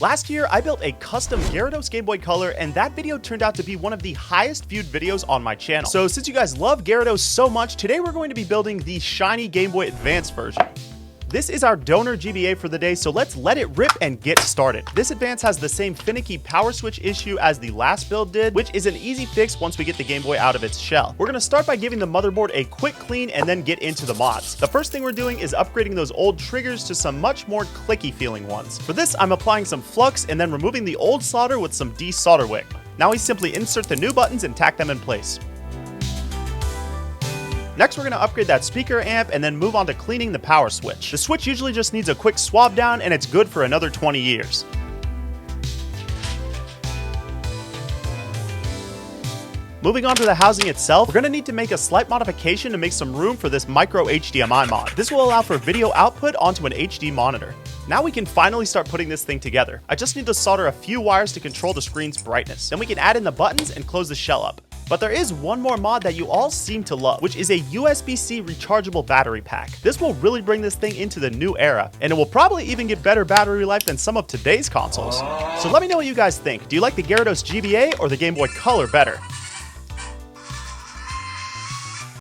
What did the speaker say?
Last year, I built a custom Gyarados Game Boy Color, and that video turned out to be one of the highest viewed videos on my channel. So since you guys love Gyarados so much, today we're going to be building the shiny Game Boy Advance version. This is our donor GBA for the day, so let's let it rip and get started. This Advance has the same finicky power switch issue as the last build did, which is an easy fix once we get the Game Boy out of its shell. We're going to start by giving the motherboard a quick clean and then get into the mods. The first thing we're doing is upgrading those old triggers to some much more clicky feeling ones. For this, I'm applying some flux and then removing the old solder with some desolder wick. Now we simply insert the new buttons and tack them in place. Next, we're going to upgrade that speaker amp and then move on to cleaning the power switch. The switch usually just needs a quick swab down and it's good for another 20 years. Moving on to the housing itself, we're going to need to make a slight modification to make some room for this micro HDMI mod. This will allow for video output onto an HD monitor. Now we can finally start putting this thing together. I just need to solder a few wires to control the screen's brightness. Then we can add in the buttons and close the shell up. But there is one more mod that you all seem to love, which is a USB-C rechargeable battery pack. This will really bring this thing into the new era, and it will probably even get better battery life than some of today's consoles. So let me know what you guys think. Do you like the Gyarados GBA or the Game Boy Color better?